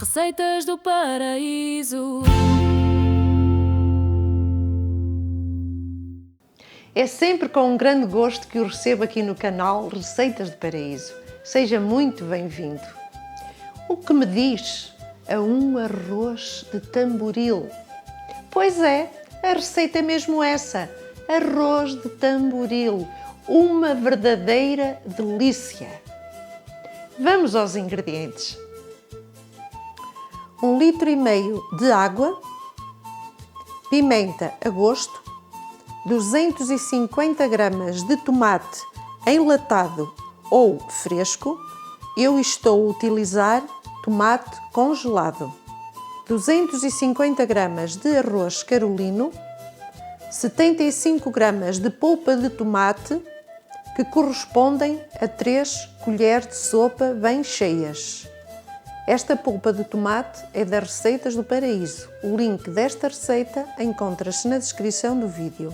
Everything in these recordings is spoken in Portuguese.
Receitas do Paraíso. É sempre com um grande gosto que o recebo aqui no canal Receitas do Paraíso. Seja muito bem-vindo. O que me diz a um arroz de tamboril? Pois é, a receita é mesmo essa, arroz de tamboril, uma verdadeira delícia. Vamos aos ingredientes. 1,5 litro de água, pimenta a gosto, 250 gramas de tomate enlatado ou fresco. Eu estou a utilizar tomate congelado. 250 gramas de arroz carolino, 75 gramas de polpa de tomate, que correspondem a 3 colheres de sopa bem cheias. Esta polpa de tomate é das Receitas do Paraíso. O link desta receita encontra-se na descrição do vídeo.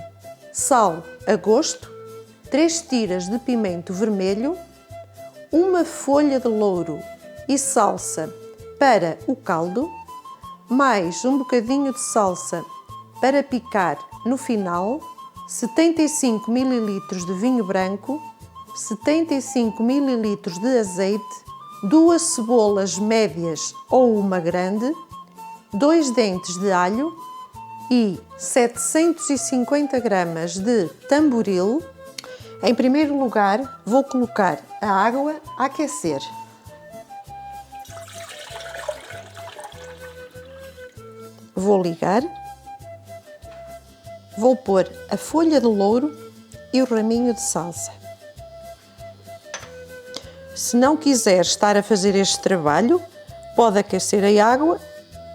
Sal a gosto, 3 tiras de pimento vermelho, uma folha de louro e salsa para o caldo, mais um bocadinho de salsa para picar no final, 75 ml de vinho branco, 75 ml de azeite, 2 cebolas médias ou uma grande, 2 dentes de alho e 750 gramas de tamboril. Em primeiro lugar, vou colocar a água a aquecer. Vou ligar. Vou pôr a folha de louro e o raminho de salsa. Se não quiser estar a fazer este trabalho, pode aquecer a água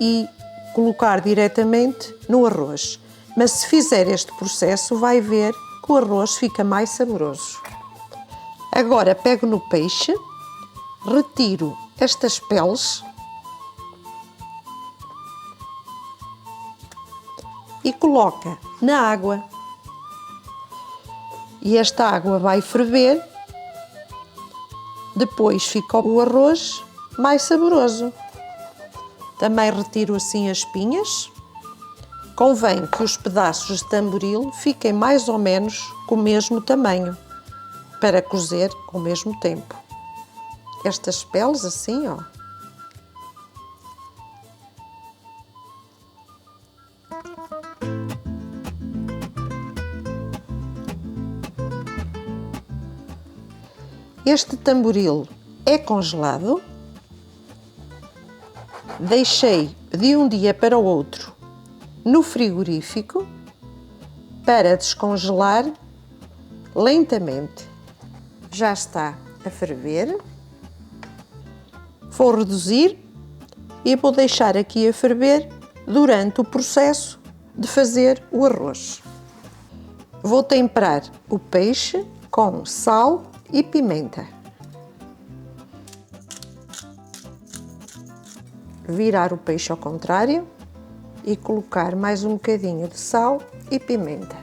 e colocar diretamente no arroz. Mas se fizer este processo, vai ver que o arroz fica mais saboroso. Agora pego no peixe, retiro estas peles e coloca na água. E esta água vai ferver. Depois fica o arroz mais saboroso. Também retiro assim as espinhas. Convém que os pedaços de tamboril fiquem mais ou menos com o mesmo tamanho, para cozer ao mesmo tempo. Estas peles assim, ó. Este tamboril é congelado. Deixei de um dia para o outro no frigorífico para descongelar lentamente. Já está a ferver. Vou reduzir e vou deixar aqui a ferver durante o processo de fazer o arroz. Vou temperar o peixe com sal e pimenta. Virar o peixe ao contrário e colocar mais um bocadinho de sal e pimenta.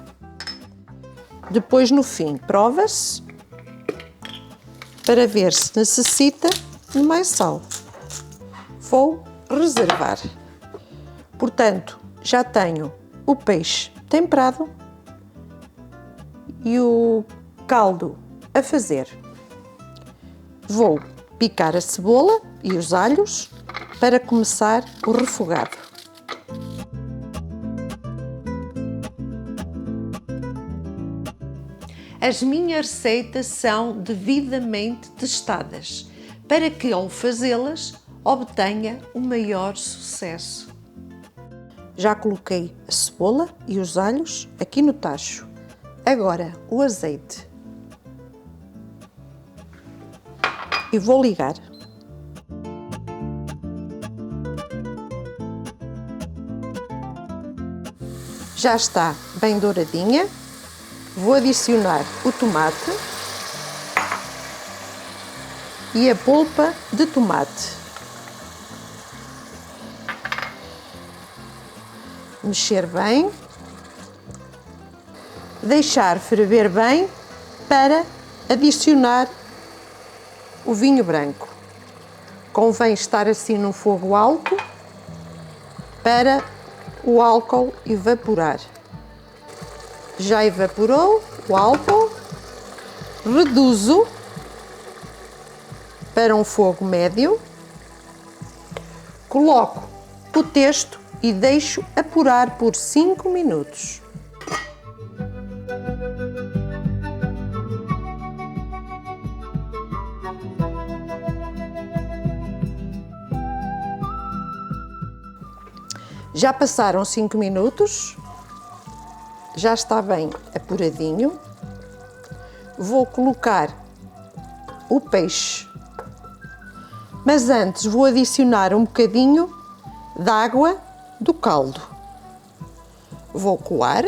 Depois, no fim, prova-se para ver se necessita de mais sal. Vou reservar. Portanto, já tenho o peixe temperado e o caldo a fazer. Vou picar a cebola e os alhos para começar o refogado. As minhas receitas são devidamente testadas para que, ao fazê-las, obtenha o maior sucesso. Já coloquei a cebola e os alhos aqui no tacho. Agora o azeite. E vou ligar. Já está bem douradinha. Vou adicionar o tomate e a polpa de tomate. Mexer bem. Deixar ferver bem para adicionar o vinho branco. convém estar assim num fogo alto para o álcool evaporar. Já evaporou o álcool, reduzo para um fogo médio, coloco o testo e deixo apurar por 5 minutos. Já passaram 5 minutos, já está bem apuradinho. Vou colocar o peixe, mas antes vou adicionar um bocadinho de água do caldo. Vou coar.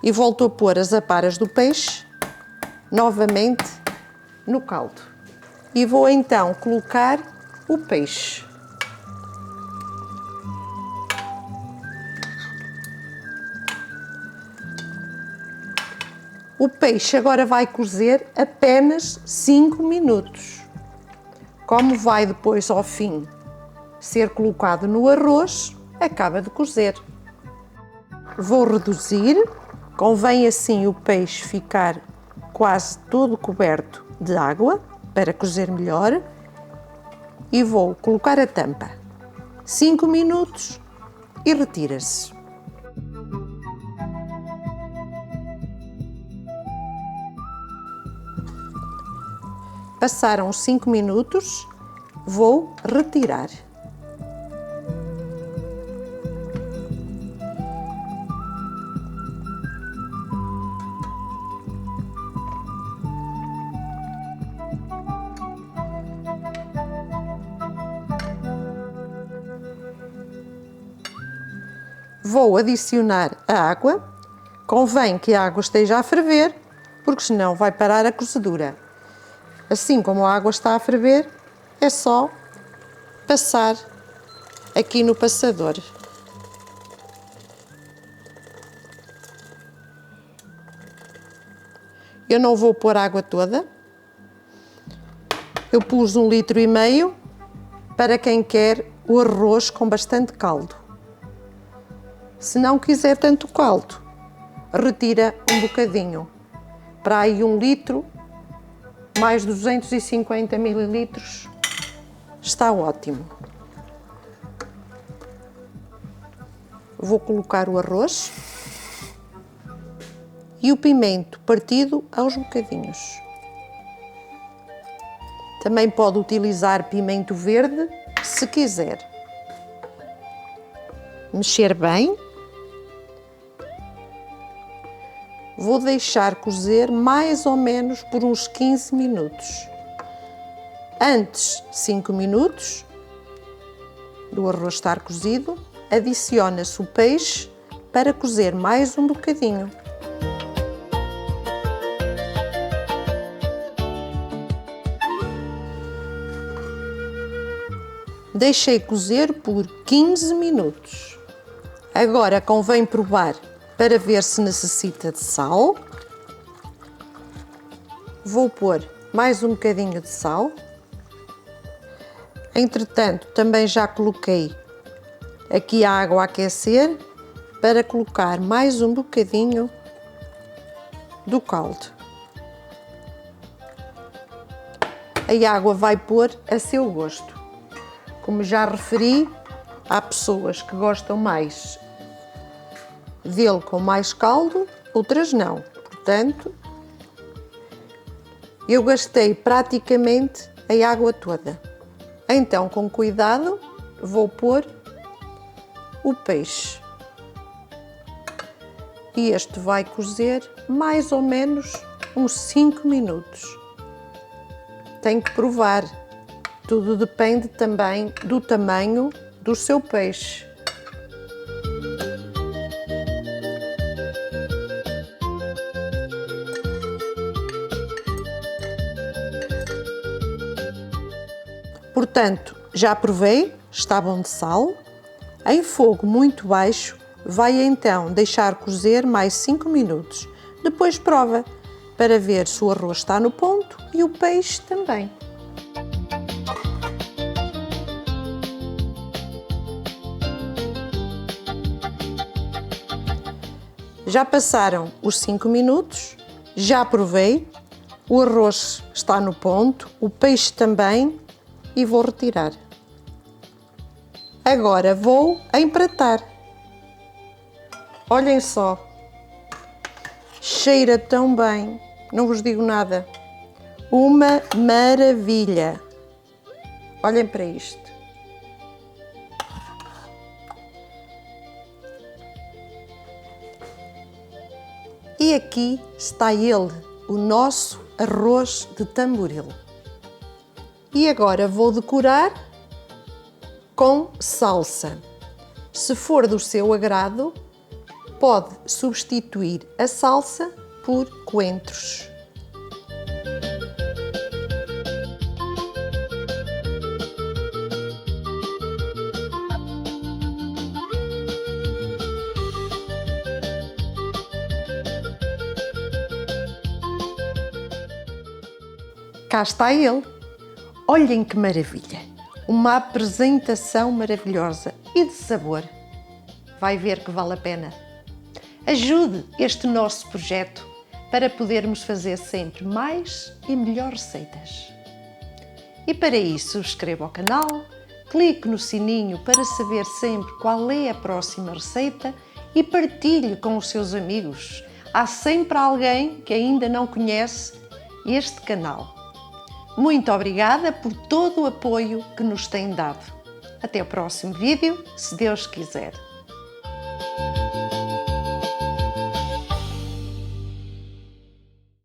E volto a pôr as aparas do peixe novamente no caldo. E vou então colocar o peixe. O peixe agora vai cozer apenas 5 minutos. Como vai depois ao fim ser colocado no arroz, acaba de cozer. Vou reduzir, convém assim o peixe ficar quase todo coberto de água para cozer melhor, e vou colocar a tampa. 5 minutos e retira-se. Passaram os 5 minutos, vou retirar. Vou adicionar a água. Convém que a água esteja a ferver, porque senão vai parar a cozedura. Assim como a água está a ferver, é só passar aqui no passador. Eu não vou pôr a água toda. Eu pus 1,5 litro para quem quer o arroz com bastante caldo. Se não quiser tanto caldo, retira um bocadinho. Para aí 1 litro, mais 250 mililitros, está ótimo. Vou colocar o arroz e o pimento partido aos bocadinhos. Também pode utilizar pimento verde, se quiser. Mexer bem. Vou deixar cozer mais ou menos por uns 15 minutos. Antes 5 minutos do arroz estar cozido, adiciona-se o peixe para cozer mais um bocadinho. Deixei cozer por 15 minutos. Agora convém provar para ver se necessita de sal. Vou pôr mais um bocadinho de sal. Entretanto, também já coloquei aqui a água a aquecer para colocar mais um bocadinho do caldo. A água vai pôr a seu gosto. Como já referi, há pessoas que gostam mais dele com mais caldo, outras não. Portanto, eu gastei praticamente a água toda. Então, com cuidado, vou pôr o peixe. E este vai cozer mais ou menos uns 5 minutos. Tem que provar. Tudo depende também do tamanho do seu peixe. Portanto, já provei, está bom de sal. Em fogo muito baixo, Vai então deixar cozer mais 5 minutos. Depois prova para ver se o arroz está no ponto e o peixe também. Já passaram os 5 minutos, já provei, o arroz está no ponto, o peixe também e vou retirar. Agora vou empratar. Olhem só, cheira tão bem, não vos digo nada. Uma maravilha. Olhem para isto. E aqui está ele, o nosso arroz de tamboril. E agora vou decorar com salsa. Se for do seu agrado, pode substituir a salsa por coentros. Cá está ele. Olhem que maravilha! Uma apresentação maravilhosa e de sabor. Vai ver que vale a pena. Ajude este nosso projeto para podermos fazer sempre mais e melhores receitas. E para isso, subscreva o canal, clique no sininho para saber sempre qual é a próxima receita e partilhe com os seus amigos. Há sempre alguém que ainda não conhece este canal. Muito obrigada por todo o apoio que nos têm dado. Até o próximo vídeo, se Deus quiser.